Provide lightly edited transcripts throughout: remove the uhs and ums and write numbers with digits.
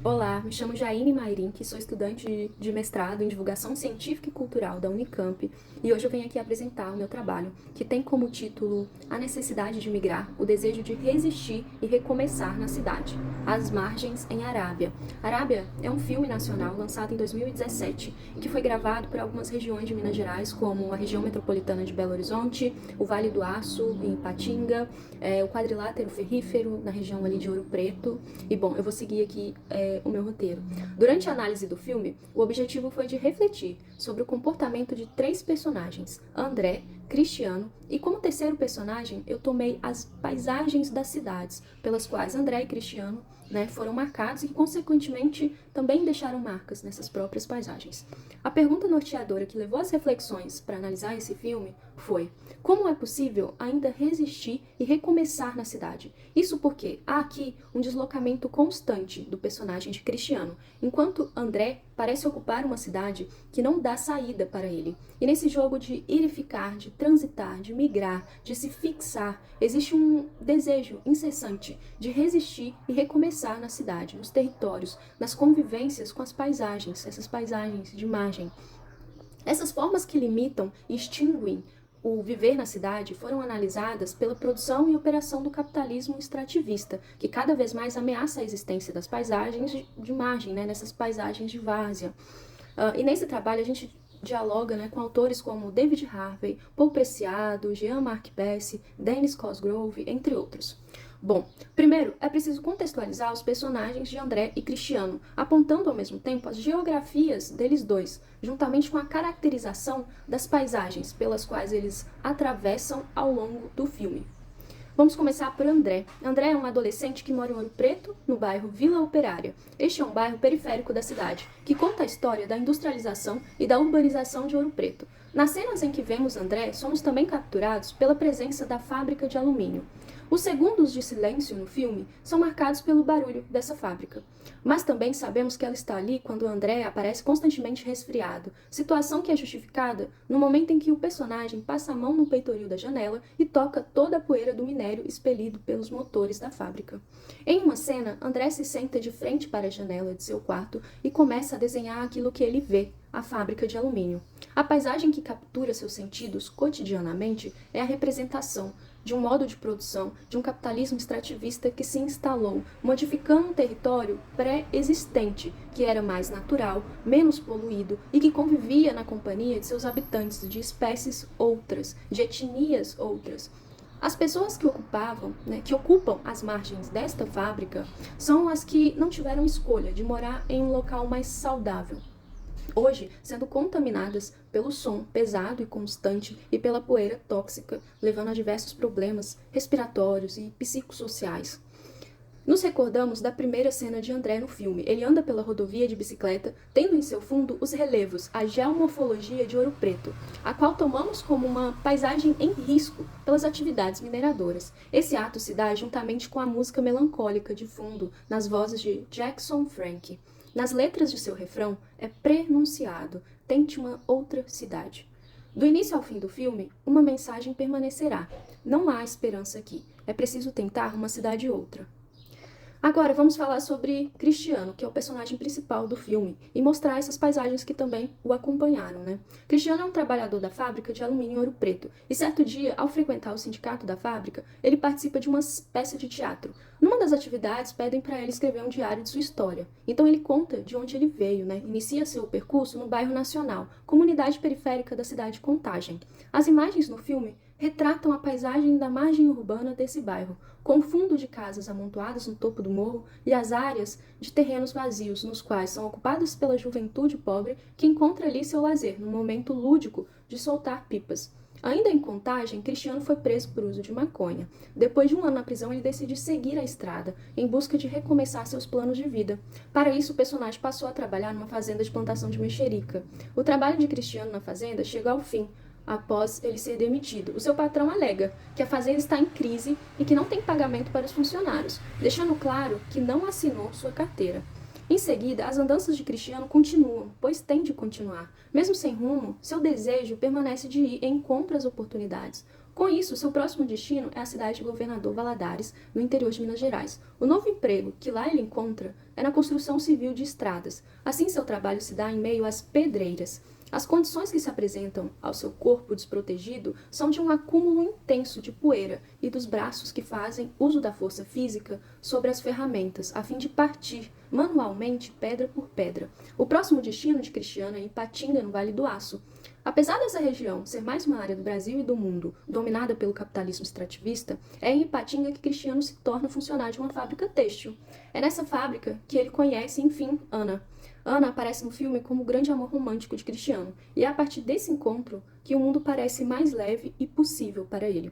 Olá, me chamo Jaine Mairink, sou estudante de mestrado em Divulgação Científica e Cultural da Unicamp e hoje eu venho aqui apresentar o meu trabalho, que tem como título A Necessidade de Migrar, o Desejo de Resistir e Recomeçar na Cidade, As Margens em Arábia. Arábia é um filme nacional lançado em 2017 e que foi gravado por algumas regiões de Minas Gerais, como a região metropolitana de Belo Horizonte, o Vale do Aço, em Ipatinga, o Quadrilátero Ferrífero, na região ali de Ouro Preto. E bom, eu vou seguir aqui o meu roteiro. Durante a análise do filme, o objetivo foi de refletir sobre o comportamento de três personagens, André, Cristiano, e como terceiro personagem eu tomei as paisagens das cidades, pelas quais André e Cristiano foram marcados e que, consequentemente, também deixaram marcas nessas próprias paisagens. A pergunta norteadora que levou as reflexões para analisar esse filme foi: como é possível ainda resistir e recomeçar na cidade? Isso porque há aqui um deslocamento constante do personagem de Cristiano, enquanto André parece ocupar uma cidade que não dá saída para ele. E nesse jogo de ir e ficar, de transitar, de migrar, de se fixar, existe um desejo incessante de resistir e recomeçar na cidade, nos territórios, nas convivências com as paisagens, essas paisagens de margem. Essas formas que limitam e extinguem o viver na cidade foram analisadas pela produção e operação do capitalismo extrativista, que cada vez mais ameaça a existência das paisagens de margem, nessas paisagens de várzea. E nesse trabalho a gente dialoga com autores como David Harvey, Paul Preciado, Jean-Marc Besse, Dennis Cosgrove, entre outros. Bom, primeiro é preciso contextualizar os personagens de André e Cristiano, apontando ao mesmo tempo as geografias deles dois, juntamente com a caracterização das paisagens pelas quais eles atravessam ao longo do filme. Vamos começar por André. André é um adolescente que mora em Ouro Preto, no bairro Vila Operária. Este é um bairro periférico da cidade, que conta a história da industrialização e da urbanização de Ouro Preto. Nas cenas em que vemos André, somos também capturados pela presença da fábrica de alumínio. Os segundos de silêncio no filme são marcados pelo barulho dessa fábrica. Mas também sabemos que ela está ali quando André aparece constantemente resfriado, situação que é justificada no momento em que o personagem passa a mão no peitoril da janela e toca toda a poeira do minério expelido pelos motores da fábrica. Em uma cena, André se senta de frente para a janela de seu quarto e começa a desenhar aquilo que ele vê, a fábrica de alumínio. A paisagem que captura seus sentidos cotidianamente é a representação de um modo de produção, de um capitalismo extrativista que se instalou, modificando um território pré-existente, que era mais natural, menos poluído e que convivia na companhia de seus habitantes de espécies outras, de etnias outras. As pessoas que ocupam as margens desta fábrica são as que não tiveram escolha de morar em um local mais saudável, hoje sendo contaminadas pelo som pesado e constante e pela poeira tóxica, levando a diversos problemas respiratórios e psicossociais. Nos recordamos da primeira cena de André no filme. Ele anda pela rodovia de bicicleta, tendo em seu fundo os relevos, a geomorfologia de Ouro Preto, a qual tomamos como uma paisagem em risco pelas atividades mineradoras. Esse ato se dá juntamente com a música melancólica de fundo, nas vozes de Jackson Frank. Nas letras de seu refrão é prenunciado: tente uma outra cidade. Do início ao fim do filme, uma mensagem permanecerá: não há esperança aqui, é preciso tentar uma cidade outra. Agora vamos falar sobre Cristiano, que é o personagem principal do filme, e mostrar essas paisagens que também o acompanharam, Cristiano é um trabalhador da fábrica de alumínio em Ouro Preto, e certo dia, ao frequentar o sindicato da fábrica, ele participa de uma peça de teatro. Numa das atividades, pedem para ele escrever um diário de sua história. Então ele conta de onde ele veio, Inicia seu percurso no bairro Nacional, comunidade periférica da cidade de Contagem. As imagens no filme retratam a paisagem da margem urbana desse bairro, com fundo de casas amontoadas no topo do morro e as áreas de terrenos vazios, nos quais são ocupadas pela juventude pobre que encontra ali seu lazer, no momento lúdico de soltar pipas. Ainda em Contagem, Cristiano foi preso por uso de maconha. Depois de um ano na prisão, ele decide seguir a estrada, em busca de recomeçar seus planos de vida. Para isso, o personagem passou a trabalhar numa fazenda de plantação de mexerica. O trabalho de Cristiano na fazenda chega ao fim, após ele ser demitido. O seu patrão alega que a fazenda está em crise e que não tem pagamento para os funcionários, deixando claro que não assinou sua carteira. Em seguida, as andanças de Cristiano continuam, pois tem de continuar. Mesmo sem rumo, seu desejo permanece de ir em encontro às oportunidades. Com isso, seu próximo destino é a cidade de Governador Valadares, no interior de Minas Gerais. O novo emprego que lá ele encontra é na construção civil de estradas. Assim, seu trabalho se dá em meio às pedreiras. As condições que se apresentam ao seu corpo desprotegido são de um acúmulo intenso de poeira e dos braços que fazem uso da força física sobre as ferramentas, a fim de partir manualmente pedra por pedra. O próximo destino de Cristiano é Ipatinga, no Vale do Aço. Apesar dessa região ser mais uma área do Brasil e do mundo dominada pelo capitalismo extrativista, é em Ipatinga que Cristiano se torna funcionário de uma fábrica têxtil. É nessa fábrica que ele conhece, enfim, Ana. Ana aparece no filme como o grande amor romântico de Cristiano, e é a partir desse encontro que o mundo parece mais leve e possível para ele.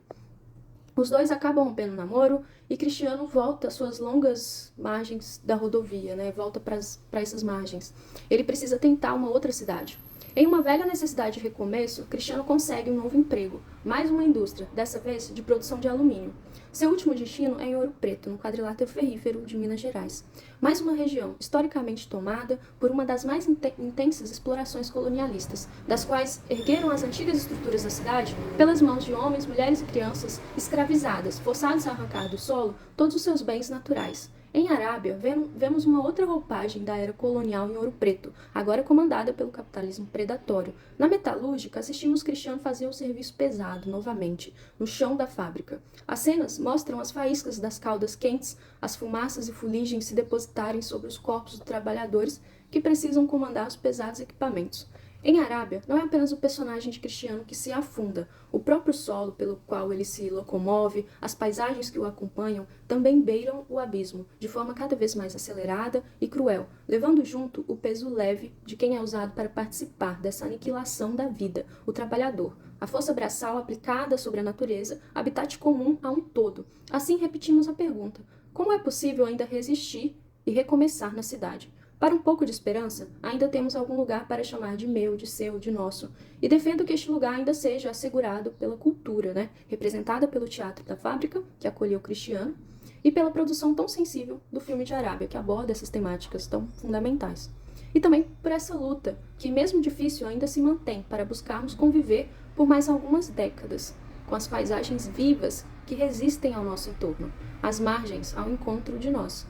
Os dois acabam rompendo o namoro e Cristiano volta às suas longas margens da rodovia, né? Volta para essas margens. Ele precisa tentar uma outra cidade. Em uma velha necessidade de recomeço, Cristiano consegue um novo emprego, mais uma indústria, dessa vez de produção de alumínio. Seu último destino é em Ouro Preto, no quadrilátero ferrífero de Minas Gerais. Mais uma região historicamente tomada por uma das mais intensas explorações colonialistas, das quais ergueram as antigas estruturas da cidade pelas mãos de homens, mulheres e crianças escravizadas, forçados a arrancar do solo todos os seus bens naturais. Em Arábia, vemos uma outra roupagem da era colonial em Ouro Preto, agora comandada pelo capitalismo predatório. Na metalúrgica, assistimos Cristiano fazer o serviço pesado, novamente, no chão da fábrica. As cenas mostram as faíscas das caudas quentes, as fumaças e fuligens se depositarem sobre os corpos dos trabalhadores que precisam comandar os pesados equipamentos. Em Arábia, não é apenas o personagem de Cristiano que se afunda, o próprio solo pelo qual ele se locomove, as paisagens que o acompanham, também beiram o abismo, de forma cada vez mais acelerada e cruel, levando junto o peso leve de quem é usado para participar dessa aniquilação da vida, o trabalhador, a força braçal aplicada sobre a natureza, habitat comum a um todo. Assim repetimos a pergunta: como é possível ainda resistir e recomeçar na cidade? Para um pouco de esperança, ainda temos algum lugar para chamar de meu, de seu, de nosso. E defendo que este lugar ainda seja assegurado pela cultura, né? Representada pelo Teatro da Fábrica, que acolheu Cristiano, e pela produção tão sensível do filme de Arábia, que aborda essas temáticas tão fundamentais. E também por essa luta, que mesmo difícil ainda se mantém para buscarmos conviver por mais algumas décadas, com as paisagens vivas que resistem ao nosso entorno, às margens ao encontro de nós.